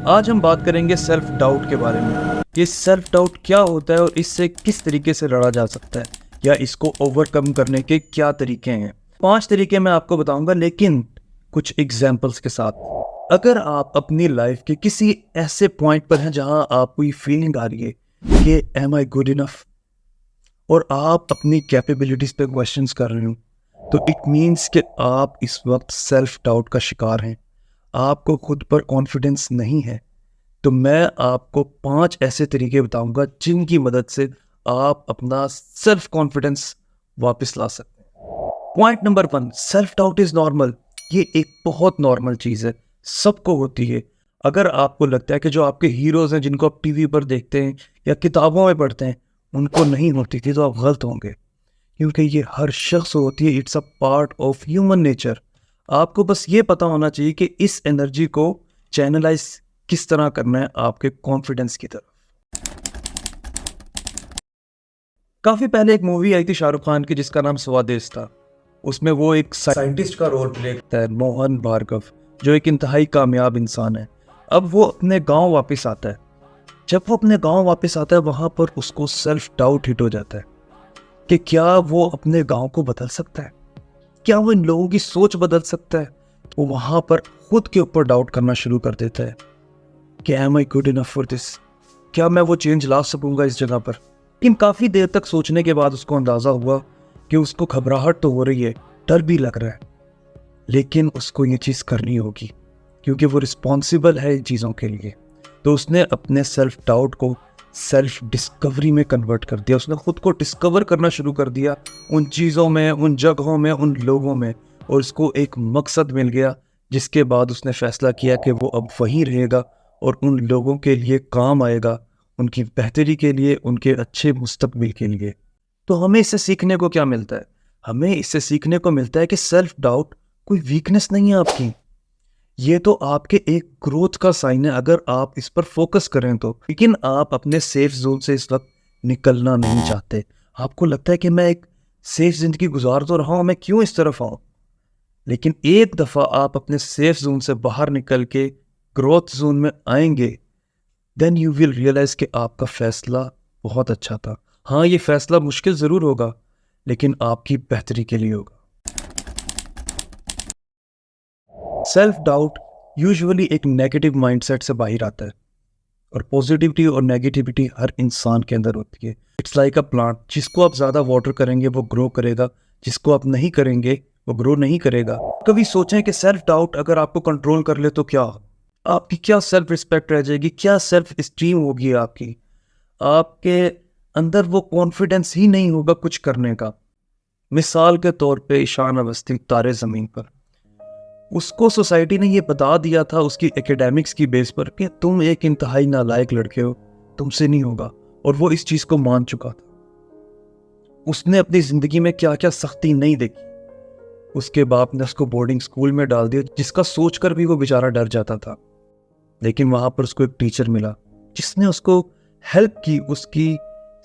आज हम बात करेंगे सेल्फ डाउट के बारे में। ये सेल्फ डाउट क्या होता है और इससे किस तरीके से लड़ा जा सकता है या इसको ओवरकम करने के क्या तरीके हैं। 5 तरीके मैं आपको बताऊंगा, लेकिन कुछ एग्जाम्पल्स के साथ। अगर आप अपनी लाइफ के किसी ऐसे पॉइंट पर हैं जहां आपको ये फीलिंग आ रही है कि एम आई गुड इनफ, और आप अपनी कैपेबिलिटीज पे क्वेश्चंस कर रहे हो, तो इट मीन्स कि आप इस वक्त सेल्फ डाउट का शिकार हैं। आपको खुद पर कॉन्फिडेंस नहीं है। तो मैं आपको 5 ऐसे तरीके बताऊंगा जिनकी मदद से आप अपना सेल्फ कॉन्फिडेंस वापस ला सकते हैं। Point number 1, self doubt is normal. ये एक बहुत नॉर्मल चीज़ है, सबको होती है। अगर आपको लगता है कि जो आपके हीरोज हैं जिनको आप टीवी पर देखते हैं या किताबों में पढ़ते हैं उनको नहीं होती थी, तो आप गलत होंगे, क्योंकि ये हर शख्स होती है। It's a part of human nature. आपको बस ये पता होना चाहिए कि इस एनर्जी को चैनलाइज किस तरह करना है आपके कॉन्फिडेंस की तरफ। काफी पहले एक मूवी आई थी शाहरुख खान की जिसका नाम स्वादेश था। उसमें वो एक साइंटिस्ट का रोल प्ले करता है, मोहन भार्गव, जो एक इंतहाई कामयाब इंसान है। अब वो अपने गांव वापस आता है। जब वो अपने गांव वापस आता है, वहां पर उसको सेल्फ डाउट हिट हो जाता है कि क्या वो अपने गांव को बदल सकता है, क्या वो इन लोगों की सोच बदल सकता है। वो वहां पर खुद के ऊपर डाउट करना शुरू कर देता है कि am I good enough for this, क्या मैं वो चेंज ला सकूंगा इस जगह पर। लेकिन काफी देर तक सोचने के बाद उसको अंदाजा हुआ कि उसको घबराहट तो हो रही है, डर भी लग रहा है, लेकिन उसको ये चीज करनी होगी क्योंकि वो रिस्पॉन्सिबल है इन चीजों के लिए। तो उसने अपने सेल्फ डाउट को सेल्फ डिस्कवरी में कन्वर्ट कर दिया। उसने खुद को डिस्कवर करना शुरू कर दिया उन चीज़ों में, उन जगहों में, उन लोगों में, और उसको एक मकसद मिल गया, जिसके बाद उसने फैसला किया कि वो अब वहीं रहेगा और उन लोगों के लिए काम आएगा, उनकी बेहतरी के लिए, उनके अच्छे मुस्तकबिल के लिए। तो हमें इससे सीखने को क्या मिलता है? हमें इससे सीखने को मिलता है कि सेल्फ डाउट कोई वीकनेस नहीं है आपकी, ये तो आपके एक ग्रोथ का साइन है अगर आप इस पर फोकस करें तो। लेकिन आप अपने सेफ जोन से इस वक्त निकलना नहीं चाहते। आपको लगता है कि मैं एक सेफ जिंदगी गुजार तो रहा हूं, मैं क्यों इस तरफ आऊं। लेकिन एक दफा आप अपने सेफ जोन से बाहर निकल के ग्रोथ जोन में आएंगे, देन यू विल रियलाइज कि आपका फैसला बहुत अच्छा था। हाँ, ये फैसला मुश्किल जरूर होगा, लेकिन आपकी बेहतरी के लिए होगा। सेल्फ डाउट यूजुअली एक नेगेटिव माइंडसेट से बाहर आता है, और पॉजिटिविटी और नेगेटिविटी हर इंसान के अंदर होती है। इट्स लाइक अ प्लांट, जिसको आप ज़्यादा वाटर करेंगे वो ग्रो करेगा, जिसको आप नहीं करेंगे वो ग्रो नहीं करेगा। कभी सोचें कि सेल्फ डाउट अगर आपको कंट्रोल कर ले तो क्या हो? आपकी क्या सेल्फ रिस्पेक्ट रह जाएगी, क्या सेल्फ इस्टीम होगी आपकी। आपके अंदर वो कॉन्फिडेंस ही नहीं होगा कुछ करने का। मिसाल के तौर पे ईशान अवस्थी तारे ज़मीन पर, उसको सोसाइटी ने ये बता दिया था उसकी एकेडमिक्स की बेस पर कि तुम एक इंतहाई नालायक लड़के हो, तुमसे नहीं होगा, और वो इस चीज को मान चुका था। उसने अपनी जिंदगी में क्या क्या सख्ती नहीं देखी। उसके बाप ने उसको बोर्डिंग स्कूल में डाल दिया, जिसका सोचकर भी वो बेचारा डर जाता था। लेकिन वहां पर उसको एक टीचर मिला जिसने उसको हेल्प की, उसकी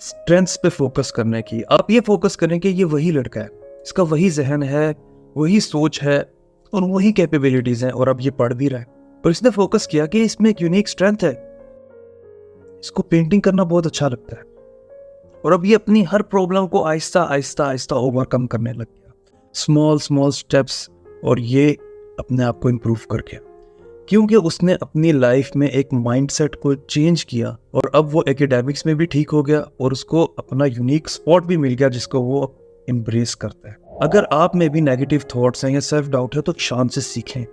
स्ट्रेंथ्स पे फोकस करने की। आप ये फोकस करें कि ये वही लड़का है, इसका वही जहन है, वही सोच है और वही कैपेबिलिटीज हैं, और अब ये पढ़ भी रहा है। पर इसने फोकस किया कि इसमें एक यूनिक स्ट्रेंथ है, इसको पेंटिंग करना बहुत अच्छा लगता है, और अब ये अपनी हर प्रॉब्लम को आहिस्ता आहिस्ता आहिस्ता ओवरकम करने लग गया, स्मॉल स्मॉल स्टेप्स, और ये अपने आप को इम्प्रूव कर गया क्योंकि उसने अपनी लाइफ में एक माइंडसेट को चेंज किया, और अब वो एकेडमिक्स में भी ठीक हो गया और उसको अपना यूनिक स्पॉट भी मिल गया जिसको वो एम्ब्रेस करता है। अगर आप में भी नेगेटिव थॉट्स हैं या सेल्फ डाउट है, तो शान से सीखें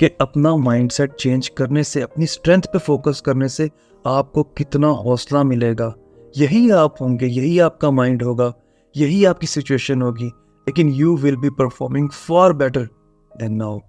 कि अपना माइंडसेट चेंज करने से, अपनी स्ट्रेंथ पे फोकस करने से आपको कितना हौसला मिलेगा। यही आप होंगे, यही आपका माइंड होगा, यही आपकी सिचुएशन होगी, लेकिन you will be performing for better than now.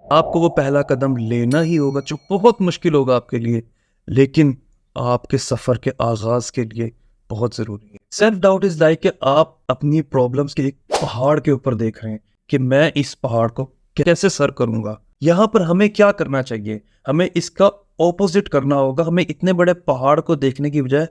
आपको वो पहला कदम लेना ही होगा, जो बहुत मुश्किल होगा आपके लिए, लेकिन आपके सफर के आगाज के लिए बहुत जरूरी है। सेल्फ डाउट इज लाइक कि आप अपनी प्रॉब्लम्स के एक पहाड़ के ऊपर देख रहे हैं कि मैं इस पहाड़ को कैसे सर करूंगा। यहाँ पर हमें क्या करना चाहिए? हमें इसका ऑपोजिट करना होगा। हमें इतने बड़े पहाड़ को देखने की बजाय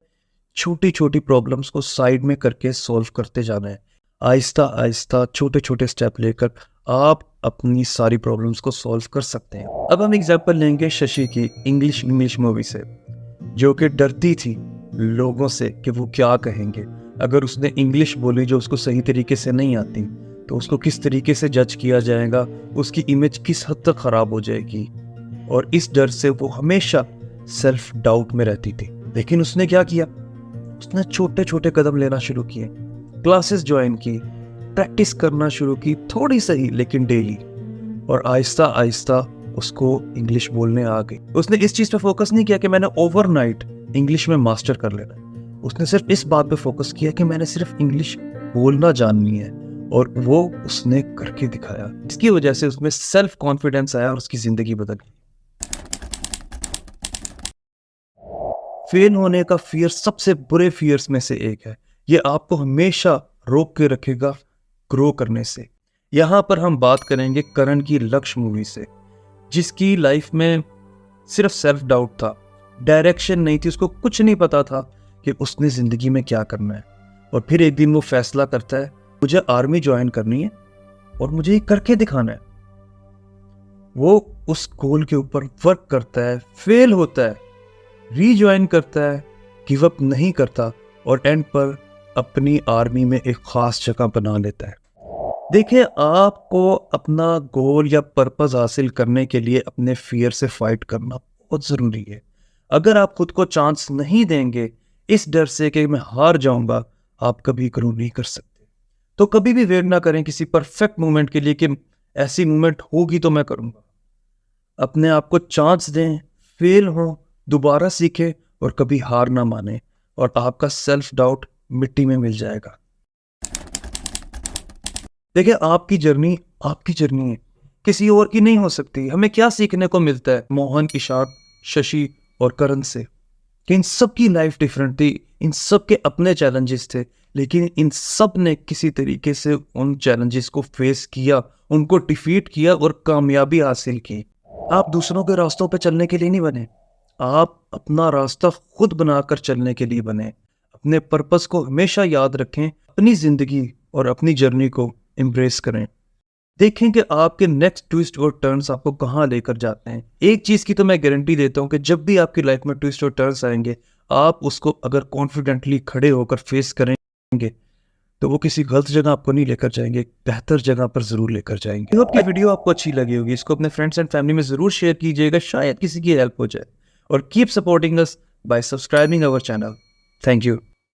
छोटी छोटी प्रॉब्लम्स को साइड में करके सॉल्व करते जाना है। आहिस्ता आहिस्ता छोटे छोटे स्टेप लेकर आप अपनी सारी प्रॉब्लम्स को सॉल्व कर सकते हैं। अब हम एग्जांपल लेंगे शशि की इंग्लिश मूवी से, जो कि डरती थी लोगों से कि वो क्या कहेंगे। अगर उसने इंग्लिश बोली जो उसको सही तरीके से नहीं आती तो उसको किस तरीके से जज किया जाएगा, उसकी इमेज किस हद तक खराब हो जाएगी। और इस डर से वो हमेशा सेल्फ डाउट में रहती थी। लेकिन उसने क्या किया, उसने छोटे छोटे कदम लेना शुरू किए, क्लासेस ज्वाइन की, प्रैक्टिस करना शुरू की, थोड़ी सही लेकिन डेली। और आहिस्ता आहिस्ता उसको इंग्लिश बोलने आ गई। उसने इस चीज पे फोकस नहीं किया कि मैंने ओवरनाइट इंग्लिश में मास्टर कर लेना है। उसने सिर्फ इस बात पे फोकस किया कि मैंने सिर्फ इंग्लिश बोलना जाननी है, और वो उसने करके दिखाया। इसकी वजह से उसमें सेल्फ कॉन्फिडेंस आया और उसकी जिंदगी बदल गई। फेल होने का फियर सबसे बुरे फियर्स में से एक है। ये आपको हमेशा रोक के रखेगा ग्रो करने से। यहां पर हम बात करेंगे करण की लक्ष्य मूवी से, जिसकी लाइफ में सिर्फ सेल्फ डाउट था, डायरेक्शन नहीं थी, उसको कुछ नहीं पता था कि उसने जिंदगी में क्या करना है। और फिर एक दिन वो फैसला करता है, मुझे आर्मी ज्वाइन करनी है और मुझे ये करके दिखाना है। वो उस गोल के ऊपर वर्क करता है, फेल होता है, रीज्वाइन करता है, गिव अप नहीं करता, और एंड पर अपनी आर्मी में एक खास जगह बना लेता है। देखिए, आपको अपना गोल या पर्पस हासिल करने के लिए अपने फियर से फाइट करना बहुत जरूरी है। अगर आप खुद को चांस नहीं देंगे इस डर से कि मैं हार जाऊंगा, आप कभी ग्रो नहीं कर सकते। तो कभी भी वेट ना करें किसी परफेक्ट मोमेंट के लिए कि ऐसी मोमेंट होगी तो मैं करूंगा। अपने आप को चांस दें, फेल हो, दोबारा सीखें और कभी हार ना माने, और आपका सेल्फ डाउट मिट्टी में मिल जाएगा। देखिए, आपकी जर्नी है, किसी और की नहीं हो सकती। हमें क्या सीखने को मिलता है मोहन, इशाक, शशि और करण से, कि इन सब की लाइफ डिफरेंट थी, इन सब के अपने चैलेंजेस थे, लेकिन इन सब ने किसी तरीके से उन चैलेंजेस को फेस किया, उनको डिफीट किया और कामयाबी हासिल की। आप दूसरों के रास्तों पे चलने के लिए नहीं बने, आप अपना रास्ता खुद बनाकर चलने के लिए बने। अपने पर्पस को हमेशा याद रखें, अपनी जिंदगी और अपनी जर्नी को एम्ब्रेस करें। देखें कि आपके नेक्स्ट ट्विस्ट और टर्न्स आपको कहाँ लेकर जाते हैं। एक चीज की तो मैं गारंटी देता हूं कि जब भी आपकी लाइफ में ट्विस्ट और टर्न्स आएंगे, आप उसको अगर कॉन्फिडेंटली खड़े होकर फेस करेंगे तो वो किसी गलत जगह आपको नहीं लेकर जाएंगे, एक बेहतर जगह पर जरूर लेकर जाएंगे। आई होप कि वीडियो आपको अच्छी लगी होगी। इसको अपने फ्रेंड्स एंड फैमिली में जरूर शेयर कीजिएगा, शायद किसी की हेल्प हो जाए। और keep supporting us by subscribing our channel. Thank you.